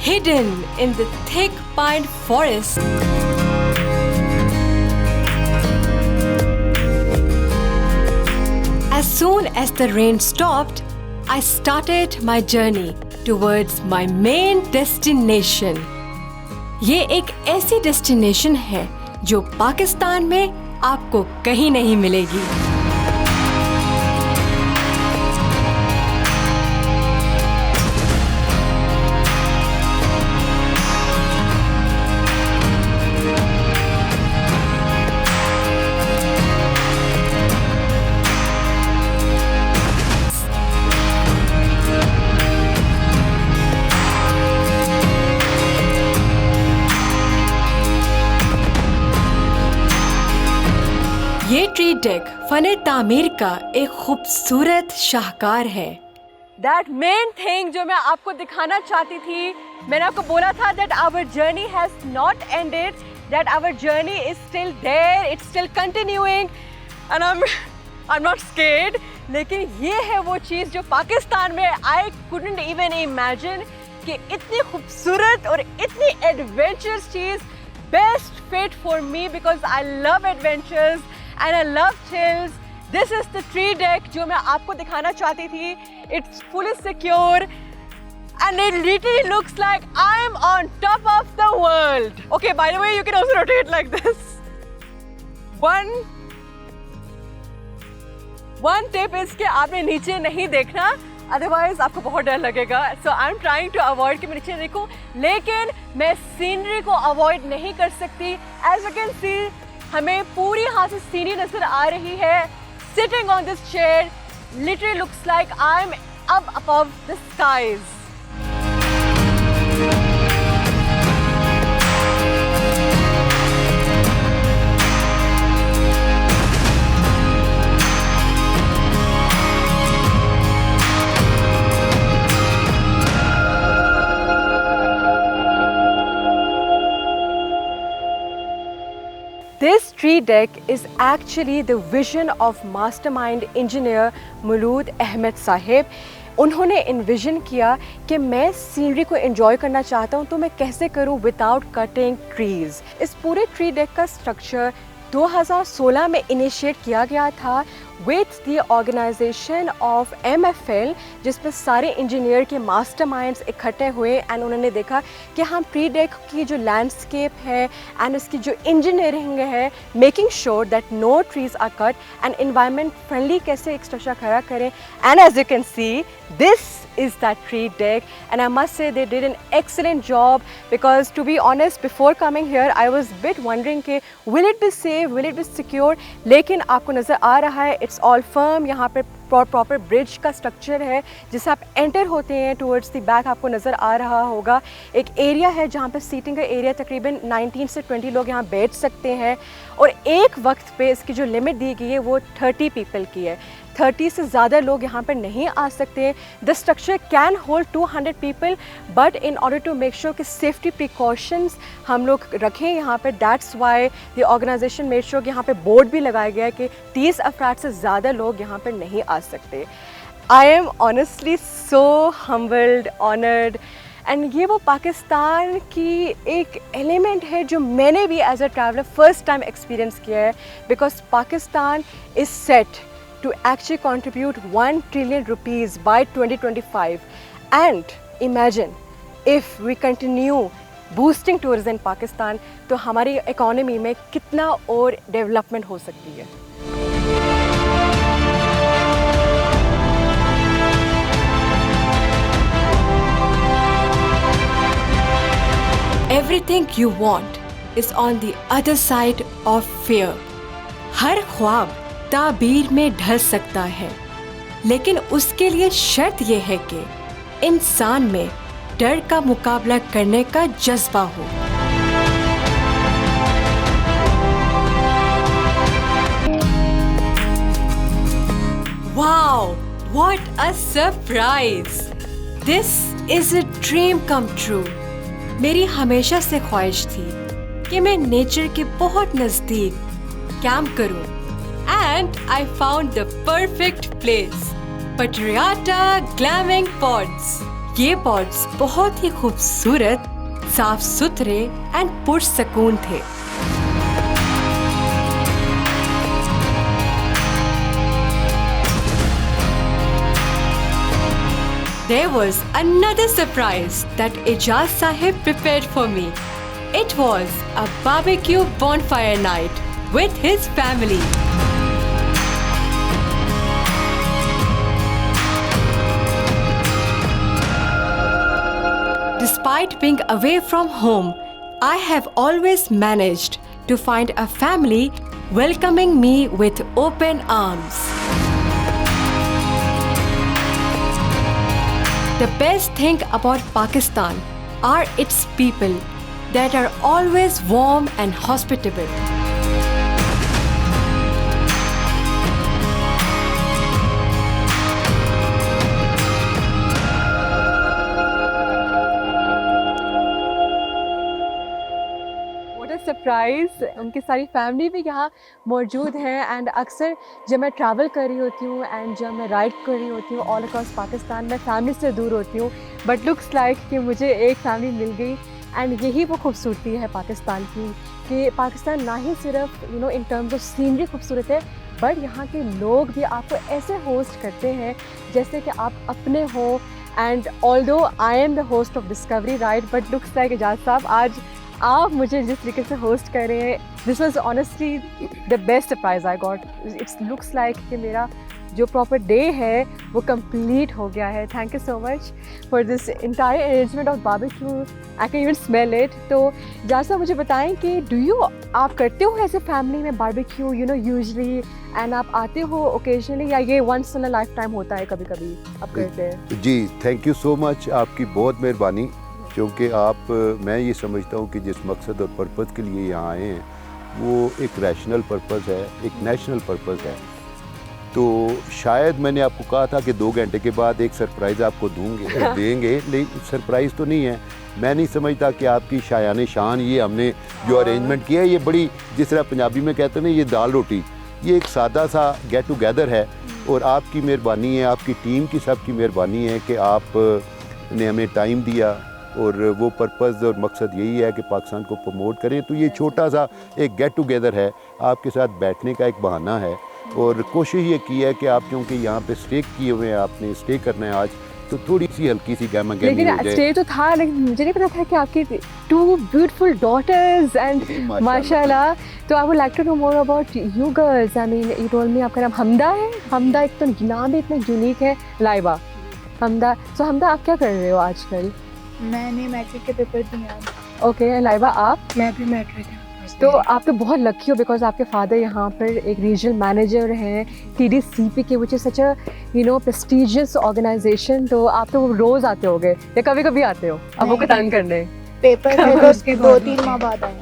hidden in the thick pine forest. As soon as the rain stopped, I started my journey towards my main destination. ये एक ऐसी destination है जो पाकिस्तान में आपको कहीं नहीं मिलेगी। ये ट्री डेक फने तामीर का एक खूबसूरत शाहकार है। That main thing जो मैं आपको दिखाना चाहती थी, मैंने आपको बोला था that our journey has not ended, that our journey is still there, it's still continuing, and I'm not scared. लेकिन ये है वो चीज़ जो पाकिस्तान में I couldn't even imagine कि इतनी खूबसूरत और इतनी adventurous cheese best fit for me because I love adventures. And I love chills. This is the tree deck जो मैं आपको दिखाना चाहती थी. It's fully secure and it literally looks like I'm on top of the world. Okay, by the way, you can also rotate like this. One tip is कि आपने नीचे नहीं देखना, otherwise आपको बहुत डर लगेगा. So I'm trying to avoid कि मैं नीचे देखूं, लेकिन मैं सीनरी को avoid नहीं कर सकती. As you can see, हमें पूरी यहाँ से सीनरी नजर आ रही है. Sitting on this chair literally looks like I'm up above the skies. This tree deck is actually the vision of mastermind engineer Malood Ahmed Sahib. उन्होंने envision किया कि मैं सीनरी को enjoy करना चाहता हूँ तो मैं कैसे करूँ without cutting trees. इस पूरे tree deck का structure 2016 में इनिशिएट किया गया था with the organization of MFL, जिसमें सारे इंजीनियर के मास्टरमाइंड्स इकट्ठे हुए एंड उन्होंने देखा कि हम ट्री डेक की जो लैंडस्केप है एंड उसकी जो इंजीनियरिंग है, making sure that no trees are cut and environment friendly कैसे एक स्ट्रक्चर खड़ा करें. And as you can see, this is that tree deck and I must say they did an excellent job because to be honest before coming here I was bit wondering कि will it be safe, will it be secure, लेकिन आपको नज़र आ रहा है it's all firm. यहाँ पे proper bridge का structure है जिसे आप एंटर होते हैं टूवर्ड्स द बैक आपको नज़र आ रहा होगा. एक एरिया है जहाँ पे सीटिंग का एरिया तकरीबन 19 से 20 लोग यहाँ बैठ सकते हैं और एक वक्त पे इसकी जो लिमिट दी गई है वो 30 पीपल की है. 30 से ज़्यादा लोग यहाँ पर नहीं आ सकते. The structure can hold 200 people but in order to make sure कि सेफ्टी प्रिकॉशंस हम लोग रखें यहाँ पर, that's why the organization made sure कि यहाँ पे बोर्ड भी लगाया गया है कि 30 अफराद से ज़्यादा लोग यहाँ पर नहीं आ सकते. I am honestly so humbled, honoured and ये वो पाकिस्तान की एक एलिमेंट है जो मैंने भी as a traveller first time experience किया है because Pakistan is set to actually contribute 1 trillion rupees by 2025 and imagine if we continue boosting tourism in Pakistan तो हमारी इकोनॉमी में कितना और डेवलपमेंट हो सकती है. Everything you want is on the other side of fear. हर ख्वाब ताबीर में ढल सकता है लेकिन उसके लिए शर्त यह है कि इंसान में डर का मुकाबला करने का जज्बा हो. Wow, what a surprise! This is a dream come true. मेरी हमेशा से ख्वाहिश थी कि मैं नेचर के बहुत नज़दीक कैंप करूं. And I found the perfect place, Patriata Glamping Pods. ये पॉट्स बहुत ही खूबसूरत, साफ सुथरे एंड पुरसकून थे। There was another surprise that Ijaz Sahib prepared for me. It was a barbecue bonfire night with his family. Despite being away from home, I have always managed to find a family welcoming me with open arms. The best thing about Pakistan are its people that are always warm and hospitable. What a surprise! उनकी सारी family भी यहाँ मौजूद है and अक्सर जब मैं travel कर रही होती हूँ एंड जब मैं राइड कर रही होती हूँ ऑल अक्रॉस पाकिस्तान, मैं फैमिली से दूर होती हूँ, बट लुक्स लाइक कि मुझे एक फैमिली मिल गई एंड यही वो खूबसूरती है पाकिस्तान की कि पाकिस्तान ना ही सिर्फ इन टर्म्स ऑफ सीनरी खूबसूरत है, बट यहाँ के लोग भी आपको ऐसे होस्ट करते हैं जैसे कि आप अपने हो। And although I am the host of discovery ride, but looks like Ejaz साहब आज आप मुझे जिस तरीके से होस्ट कर रहे हैं, this was honestly the best surprise I got. It's looks like कि मेरा जो प्रॉपर डे है वो कंप्लीट हो गया है। Thank you so much for this entire arrangement of barbecue, I can even smell it. तो इजाज़ साहब मुझे बताएं कि आप करते हो ऐसे फैमिली में बारबेक्यू यूजुअली एंड आप आते हो ओकेजनली, या ये once in a lifetime होता है कभी कभी आप करते हैं? जी थैंक यू सो मच, आपकी बहुत मेहरबानी, क्योंकि मैं ये समझता हूँ कि जिस मकसद और पर्पज़ के लिए यहाँ आए हैं वो एक रैशनल पर्पज़ है, एक नेशनल पर्पज़ है। तो शायद मैंने आपको कहा था कि 2 घंटे के बाद एक सरप्राइज़ आपको देंगे, लेकिन सरप्राइज़ तो नहीं है। मैं नहीं समझता कि आपकी शायान शान ये हमने जो अरेंजमेंट किया है, ये बड़ी, जिस तरह पंजाबी में कहते हैं ना, ये दाल रोटी, ये एक सादा सा गेट टुगेदर है और आपकी मेहरबानी है, आपकी टीम की सबकी मेहरबानी है कि आपने हमें टाइम दिया और वो पर्पज़ और मकसद यही है कि पाकिस्तान को प्रमोट करें। तो ये छोटा सा एक गेट टुगेदर है, आपके साथ बैठने का एक बहाना है और कोशिश ये की है कि आप क्योंकि यहाँ पे स्टे किए हुए हैं, आपने स्टे करना है आज, तो थोड़ी सी हल्की सी गहमा गहमी हो जाए। स्टे तो था, लेकिन मुझे नहीं पता था कि आपकी 2 ब्यूटीफुल डॉटर्स एंड माशाल्लाह। तो I would like to know more about you girls. I mean you told me आपका नाम हमदा है। हमदा एक तो नाम भी इतना यूनिक है, लाइबा हमदा। सो हमदा आप क्या कर रहे हो आजकल? मैंने मैट्रिक के पेपर दिए। ओके लाइबा आप? मैं भी मैट्रिक है। तो आप तो बहुत लकी हो बिकॉज आपके फादर यहाँ पर एक रीजनल मैनेजर हैं TDCP के, which is such a prestigious organization. तो आप तो रोज़ आते होगे या कभी कभी आते हो अब वो तंग करने? पेपर थे तो उसके 2-3 माह बाद आए।